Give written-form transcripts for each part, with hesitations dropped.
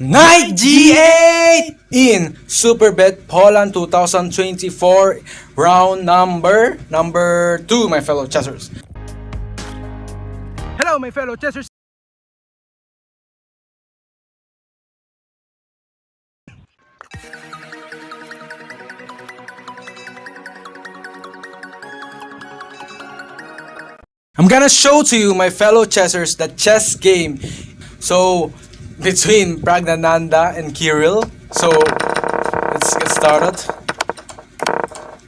Knight G8 in SuperBet Poland 2024 round number 2, my fellow chessers. Hello, my fellow chessers. I'm gonna show to you, my fellow chessers, the chess game. So, between PraGgnaNandhaa and Kirill. So, let's get started.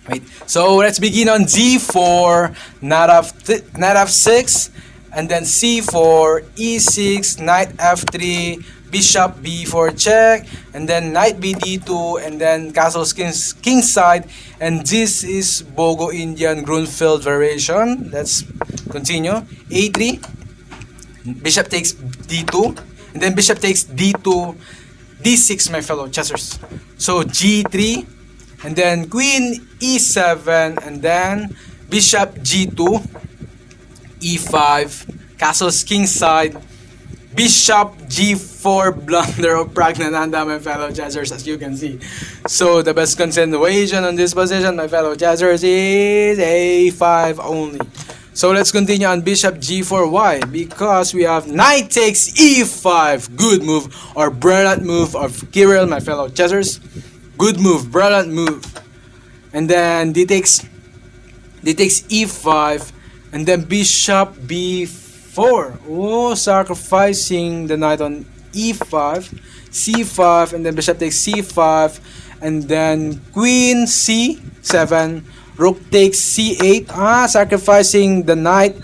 Wait. So, let's begin on D4, knight F6, and then C4, E6, knight F3, bishop B4 check, and then knight BD2, and then castle king side. And this is Bogo Indian Grunfeld variation. Let's continue. A3, bishop takes D2, and then bishop takes D2, D6, my fellow chessers. So G3, and then queen E7, and then bishop G2, E5, castles king side, bishop G4, blunder of PraGgnaNandhaa, my fellow chessers, as you can see. So the best continuation on this position, my fellow chessers, is A5 only. So let's continue on bishop G4. Why? Because we have knight takes E5. Good move or brilliant move of Kirill, my fellow chessers. Good move, brilliant move. And then D takes E5, and then bishop B4. Oh, sacrificing the knight on E5, C5, and then bishop takes C5, and then queen C7. Rook takes C8, sacrificing the knight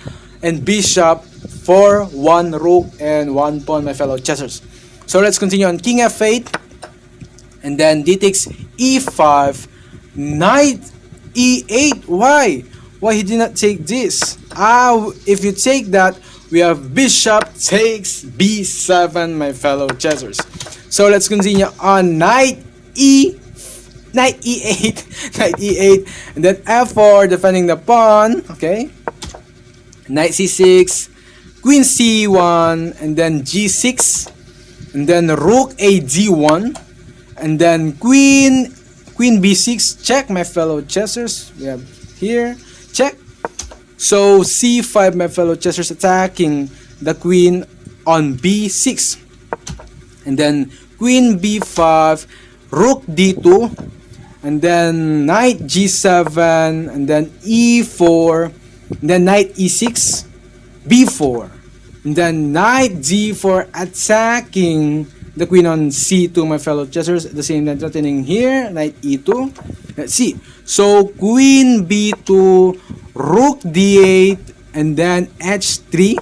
and bishop for one rook and one pawn, my fellow chessers. So let's continue on king F8, and then D takes E5, knight E8. Why he did not take this? If you take that, we have bishop takes B7, my fellow chessers. So let's continue on knight E8, knight E8, and then F4, defending the pawn. Okay, knight C6, queen C1, and then G6, and then rook A D1, and then queen B6 check, my fellow chessers. We have here check. So C5, my fellow chessers, attacking the queen on B6, and then queen B5, rook D2, and then knight G7, and then E4, and then knight E6, B4, and then knight D4, attacking the queen on C2, my fellow chessers. At the same time, threatening here, knight E2. Let's see. So queen B2, rook D8, and then H3,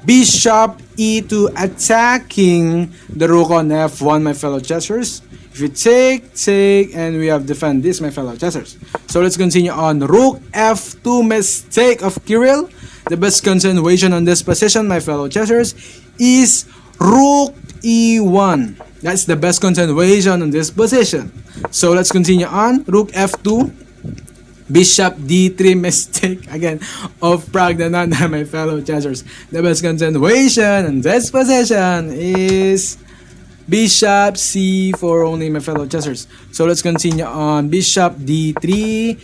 bishop E2, attacking the rook on F1, my fellow chessers. If you take, and we have defend this, my fellow chessers. So let's continue on rook F2, mistake of Kirill. The best continuation on this position, my fellow chessers, is rook E1. That's the best continuation on this position. So let's continue on rook F2, bishop D3, mistake again of PraGgnaNandhaa, my fellow chessers. The best continuation on this position is bishop C4 only, my fellow chessers. So let's continue on bishop D3,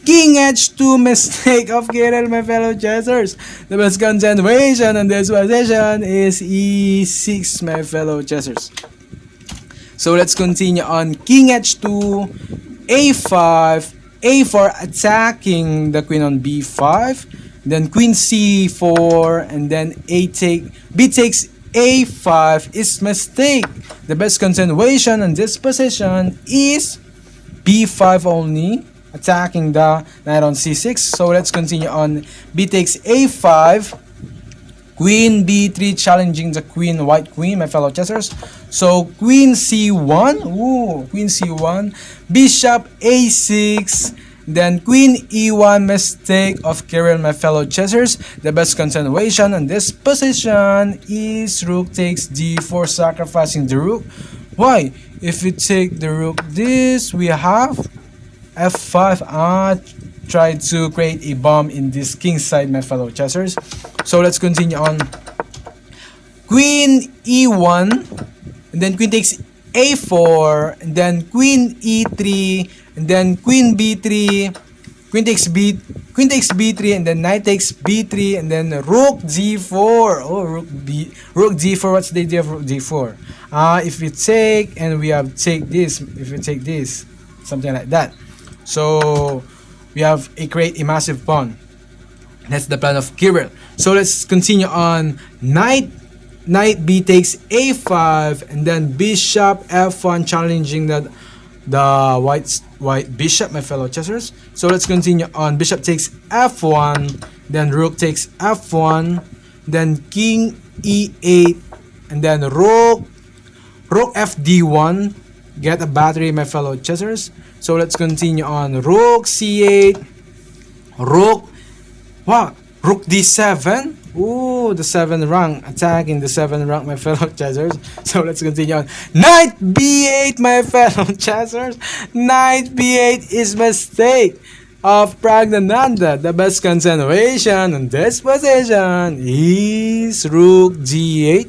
king H2, mistake of Kirill, my fellow chessers. The best continuation on this position is E6, my fellow chessers. So let's continue on king H2, A5, A4, attacking the queen on B5, then queen C4, and then B takes A5 is mistake. The best continuation on this position is B5 only, attacking the knight on C6. So let's continue on B takes A5, queen B3, challenging the white queen, my fellow chessers. So queen C1, queen C1, bishop A6, then queen E1, mistake of Kirill, my fellow chessers. The best continuation on this position is rook takes D4, sacrificing the rook. Why? If we take the rook this, we have F5. Try to create a bomb in this king side, my fellow chessers. So let's continue on queen E1, and then queen takes a4, and then queen e3, and then queen b3, queen takes b3, and then knight takes b3, and then rook g4. Oh, rook g4. What's the idea of rook g4? If we take and we have take this, if we take this, something like that. So we have create a massive pawn. That's the plan of Kirill. So let's continue on. Knight b takes a5, and then bishop f1, challenging the white bishop, my fellow chessers. So let's continue on. Bishop takes f1, then rook takes f1, then king e8, and then rook fd1. Get a battery, my fellow chessers. So let's continue on. Rook c8, rook d7. Ooh, the 7th rank, attacking the 7th rank, my fellow chessers. So let's continue on. Knight b8, my fellow chessers. Knight b8 is mistake of PraGgnaNandhaa. The best continuation on this position is rook g8.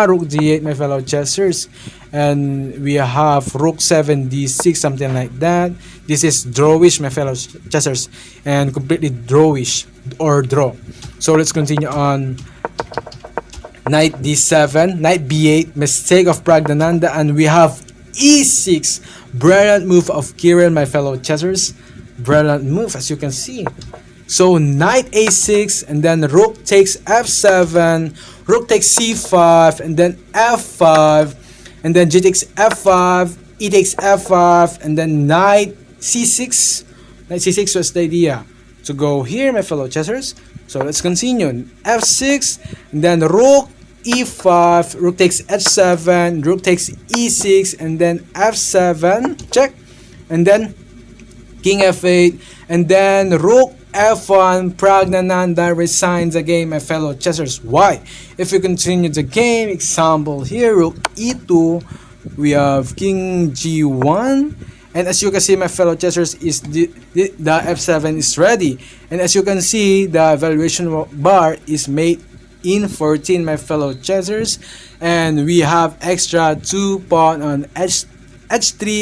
Rook g8, my fellow chessers. And we have rook 7 d6, something like that. This is drawish, my fellow chessers, and completely drawish or draw. So let's continue on. Knight d7, knight b8, mistake of PraGgnaNandhaa, and we have e6. Brilliant move of Kirill, my fellow chessers. Brilliant move, as you can see. So knight a6, and then rook takes f7, rook takes c5, and then f5, and then g takes f5, e takes f5, and then knight c6. Knight c6 was the idea to go here, my fellow chessers. So let's continue. f6, and then rook e5, rook takes f7, rook takes e6, and then f7, check, and then king f8, and then rook f1. PraGgnaNandhaa resigns the game, my fellow chessers. Why? If we continue the game, example here, rook e2, we have king g1, and as you can see, my fellow chessers, is the f7 is ready, and as you can see, the evaluation bar is made in 14, my fellow chessers, and we have extra 2 pawn on h3